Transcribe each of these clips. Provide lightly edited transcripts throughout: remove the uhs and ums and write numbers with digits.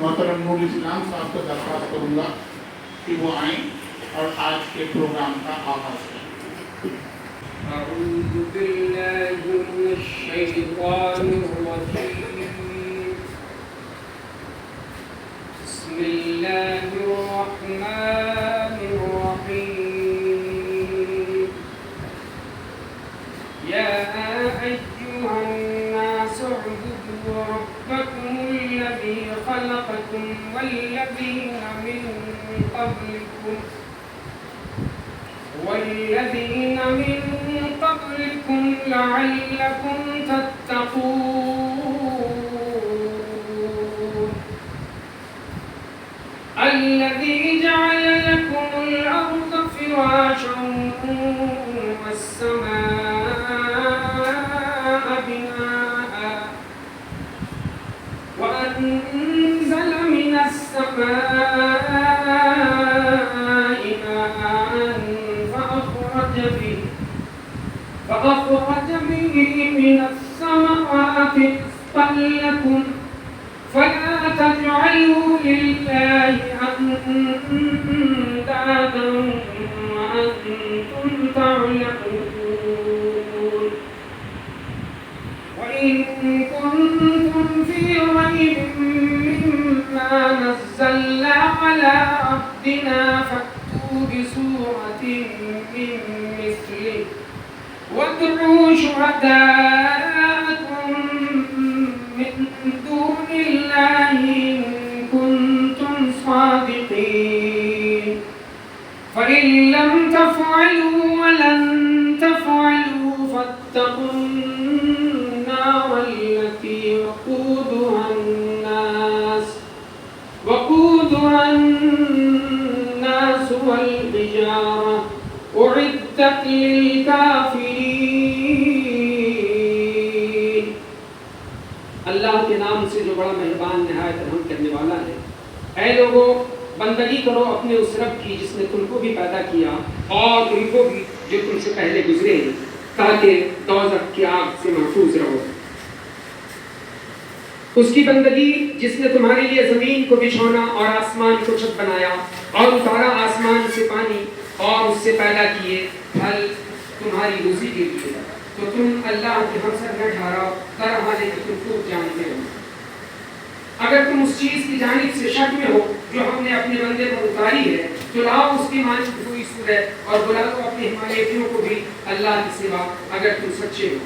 محترم نور اسلام صاحب کو درخواست کروں گا کہ وہ آئیں اور آج کے پروگرام کا آغاز کریں۔ اعوذ باللہ من الشیطان الرجیم، بسم اللہ الرحمن الرحیم، یا ایھا الناس اعبدوا ربکم الذی خلقکم والذین من قبلكم لعلكم تتقون، الذي جعل لكم الأرض فراشا والسماء بناء وأنزل من السماء ماء فأخرج به من الثمرات رزقا لكم فلا تجعلوا لله أندادا وأنتم تعلمون، وإن كنتم في ريب مما نزلنا على عبدنا فأتوا بسورة من مثله وادعوا شهداءكم من دون الله إن كنتم صادقين، فإن لم تفعلوا ولن تفعلوا فاتقوا النار التي وقودها الناس والحجارة أعدت للكافرين۔ اللہ کے نام سے جو بڑا مہربان نہایت رحم کرنے والا ہے۔ اے لوگو، بندگی کرو اپنے اس رب کی جس نے تم کو بھی پیدا کیا اور ان کو بھی جو تم سے پہلے گزرے ہیں، تاکہ دوزخ کی آگ سے محفوظ رہو۔ اس کی بندگی جس نے تمہارے لیے زمین کو بچھونا اور آسمان کو چھت بنایا اور اتارا آسمان سے پانی اور اس سے پیدا کیے پھل تمہاری روزی کے لیے، تو تم اللہ کے ہمسر نہ ٹھہراؤ کر حالے کہ تم خوب جانتے ہو۔ اگر تم اس چیز کی جانب سے شک میں ہو جو ہم نے اپنے بندے پر اتاری ہے، تو لاؤ اس کی مانند کوئی سورت اور بلا دو اپنے حمایتیوں کو بھی اللہ کی سوا اگر تم سچے ہو۔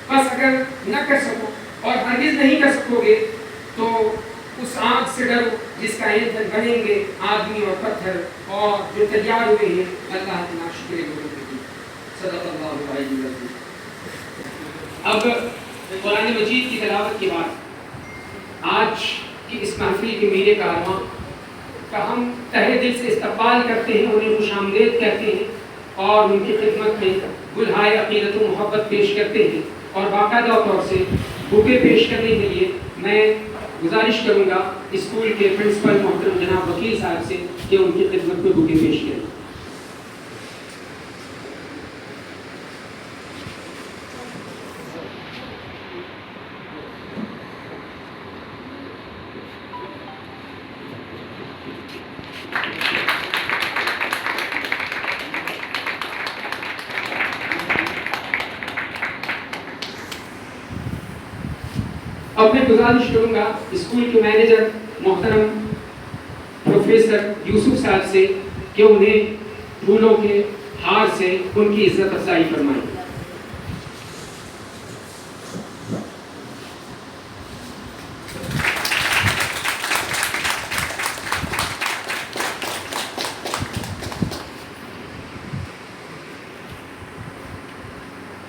بس اگر نہ کر سکو اور ہرگز نہیں کر سکو گے تو اس آگ سے ڈرو جس کا ایندھن بنیں گے آدمی اور پتھر اور جو تیار ہوئے ہیں اللہ کے ناشکرے لوگوں کے لیے۔ صدق اللہ العلی العظیم۔ اب قرآن مجید کی تلاوت کے بعد آج کی اس محفل کے میرے کارواں کا ہم تہہ دل سے استقبال کرتے ہیں، انہیں خوش آمدید کہتے ہیں اور ان کی خدمت میں گلہائے عقیدت و محبت پیش کرتے ہیں، اور باقاعدہ طور سے بوکے پیش کرنے کے لیے میں گزارش کروں گا اسکول کے پرنسپل محترم جناب وکیل صاحب سے کہ ان کی خدمت میں بوکے پیش کریں۔ اب میں گزارش کروں گا اسکول کے مینیجر محترم پروفیسر یوسف صاحب سے کہ انہیں پھولوں کے ہار سے ان کی عزت افزائی فرمائیں۔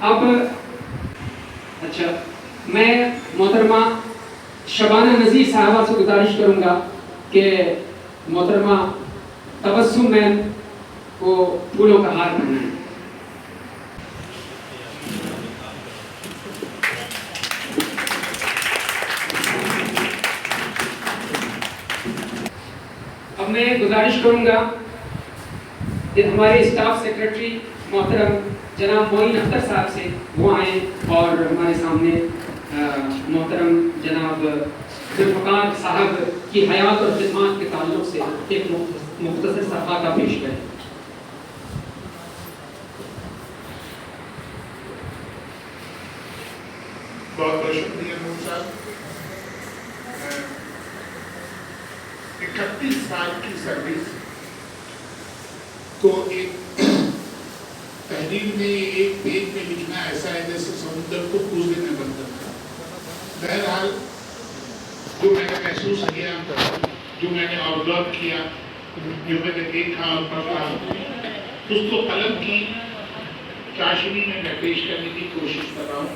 اب اچھا، میں محترمہ شبانہ نذیر صاحبہ سے گزارش کروں گا کہ محترمہ تبسم میم کو پھولوں کا ہار پہنائیں۔ اب میں گزارش کروں گا کہ ہمارے اسٹاف سیکرٹری محترم جناب معین اختر صاحب سے وہ آئیں اور ہمارے سامنے محترم جناب ذوالفقار صاحب کی حیات اور خدمات کے تعلق سے ایک مختصر سا خاکہ پیش کریں۔ بہت بہت شکریہ نور صاحب۔ 31 سال کی سروس کو ایک تحریر میں ایک پیج میں لکھنا ایسا ہے جیسے سمندر کو کوزے میں بند کرنا۔ بہرحال جو میں نے محسوس کیا، جو میں نے آبزرو کیا، جو میں نے دیکھا اور پڑھا، اس کو قلم کی چاشنی میں پیش کرنے کی کوشش کر رہا ہوں۔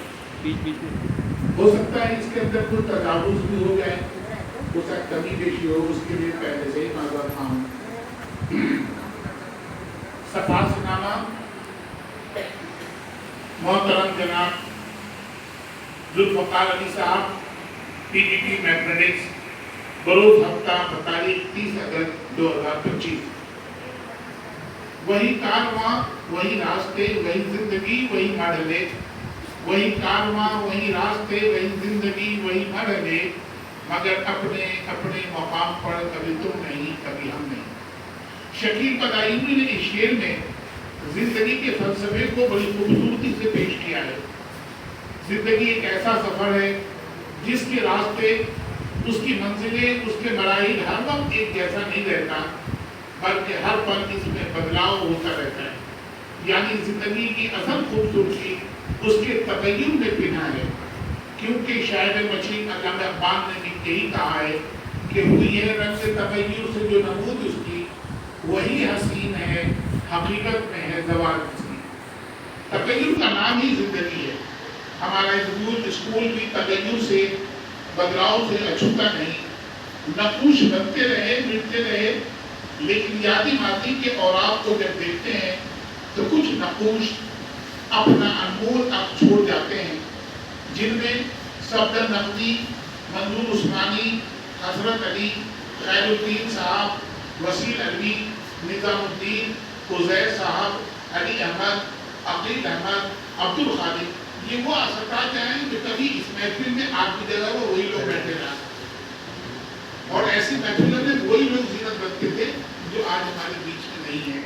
ہو سکتا ہے اس کے اندر کوئی تجاوز بھی ہو جائے، ہو سکتا کمی بیشی ہو، اس کے لیے پہلے سے ہی معذرت خواہ ہوں۔ صفحہ نامہ محترم جناب ذوالفقار علی صاحب، پی جی ٹی میتھمیٹکس، بروز ہفتہ بتاریخ 30 اگست 2025۔ وہی کارواں وہی راستے وہی زندگی وہی مرحلے، وہی کارواں وہی راستے وہی زندگی وہی مرحلے، مگر اپنے اپنے مقام پر کبھی تم نہیں کبھی ہم نہیں۔ شکیل بدایوی نے اس شعر میں زندگی کے فلسفے کو بڑی خوبصورتی سے پیش کیا ہے۔ زندگی ایک ایسا سفر ہے جس کے راستے، اس کی منزلیں، اس کے مراحل ہر وقت ایک جیسا نہیں رہتا، بلکہ ہر پل اس میں بدلاؤ ہوتا رہتا ہے۔ یعنی زندگی کی اصل خوبصورتی اس کے تغیر میں پنہا ہے، کیونکہ شاعر مشرق علامہ اقبال نے بھی یہی کہا ہے کہ ہوئی ہے رنگ سے تغیر سے جو نمود اس کی، وہی حسین ہے حقیقت میں ہے زوال حسین۔ تغیر کا نام ہی زندگی ہے۔ ہمارا اسکول بھی تغیر سے، بدلاؤ سے اچھوتا نہیں۔ نقوش بنتے رہے، مٹتے رہے، لیکن یادی ماضی کے اوراق کو جب دیکھتے ہیں تو کچھ نقوش اپنا انمول اب چھوڑ جاتے ہیں، جن میں صفدر نقوی، منظور عثمانی، حضرت علی، خیر الدین صاحب، وسیل علوی، نظام الدین، عزیر صاحب، علی احمد، عقیل احمد، عبدالخالق، یہ وہ اساتذہ ہیں جو کبھی اس محفل میں آپ کی جگہ وہ وہی لوگ بیٹھے رہا، اور ایسی محفلوں میں وہی لوگ زینت بنتے تھے جو آج ہمارے بیچ میں نہیں ہیں۔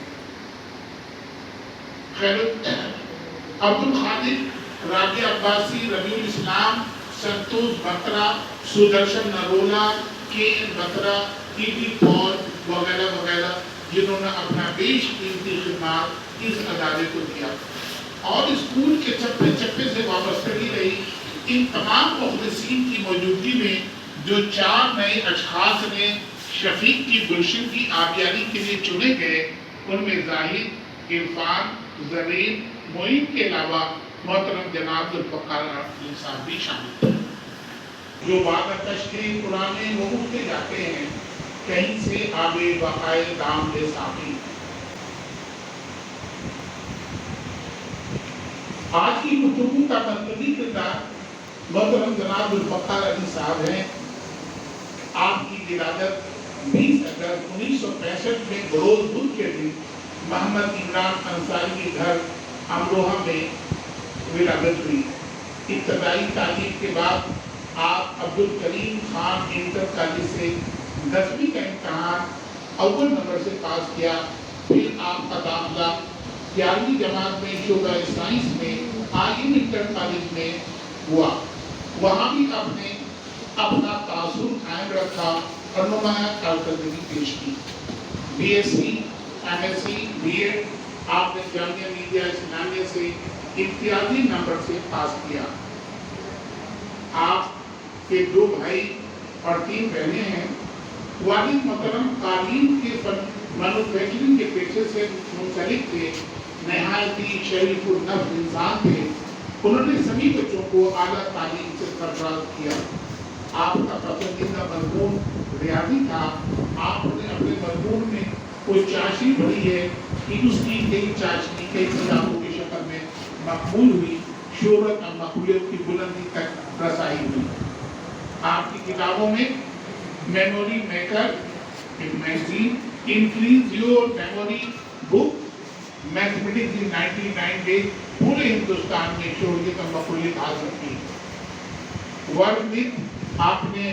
عبدالخالق، رابعہ عباسی، ربیع الاسلام، سنتوش بترا، سدرشن نرولا، کے این بترا، ٹی ٹی پال وغیرہ وغیرہ، جنہوں نے اپنا بیش قیمتی خدمات اس ادارے کو دیا، اور اسکول کے چپے چپے سے وابستگی رہی۔ ان تمام مخلصین کی موجودگی میں جو 4 نئے اشخاص نے شفیق کی گلشن کی آبیاری کے لیے چنے گئے، ان میں زاہد، عرفان، زرین، معین کے علاوہ محترم جناب ذوالفقار علی صاحب بھی شامل تھے۔ جو بعد تشکیل پرانے وہ اٹھتے جاتے ہیں، کہیں سے آبے بقائے دام لے ساقی۔ آج کی گفتگو کا مرکزی کردار محترم جناب ذوالفقار علی صاحب ہیں۔ آپ کی ولادت 20 اگست 1965 میں بروز بدھ کے دن محمد عمران انصاری کے گھر امروہہ میں ولادت ہوئی۔ ابتدائی تعلیم کے بعد آپ عبدالکریم خان انٹر کالج سے 10ویں کا امتحان اول نمبر سے پاس کیا۔ پھر آپ کا داخلہ 11ویں جماعت میں شعبہ سائنس میں آئین انٹر کالج میں ہوا۔ وہاں بھی آپ نے اپنا تاثر قائم رکھا اور نمایاں کارکردگی پیش کی۔ B S C, M S C, B Ed آپ نے جامعہ ملیہ اسلامیہ سے امتیازی نمبر سے پاس کیا۔ آپ کے 2 بھائی اور 3 بہنیں ہیں۔ والد محترم قالین کے مینوفیکچرنگ کے پیشے سے منسلک تھے، نہایت ہی شریف النفس انسان تھے۔ انہوں نے سبھی بچوں کو اعلیٰ تعلیم سے سرفراز کیا۔ آپ کا پسندیدہ مضمون ریاضی تھا۔ آپ نے اپنے مضمون میں کوئی چاشنی پڑھی ہے کہ اس کی کئی چاشنی کئی کتابوں کی شکل میں مقبول ہوئی، شہرت اور مقبولیت کی بلندی تک رسائی ہوئی۔ آپ کی کتابوں میں میموری میکر، ایک magazine, increase your memory book, mathematics in 99 days پورے ہندوستان میں شہرت اور مقبولیت حاصل کی۔ ورڈ وتھ آپ نے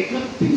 31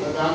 1000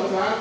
1000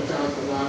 50,000।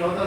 14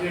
6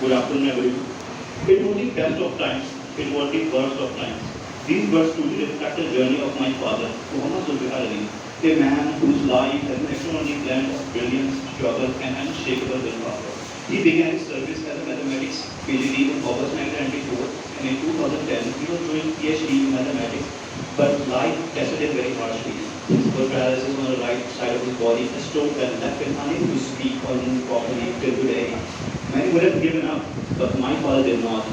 Good afternoon, everyone. It was the best of times. It was the worst of times. These words truly reflect the journey of my father, Muhammad Zulfikar Ali, a man whose life has an extraordinary blend of brilliance, struggle, and unshakable willpower. He began his service as a mathematics PhD in August 1994, and in 2010 he was doing PhD in mathematics, but life tested him very harshly. His paralysis on the right side of his body, a stroke that left him unable to speak or move properly till today. Many would have given up, but my father did not.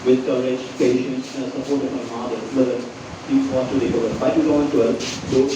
With courage, patience, and the support of my mother, he fought to recover. By 2012, those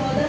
14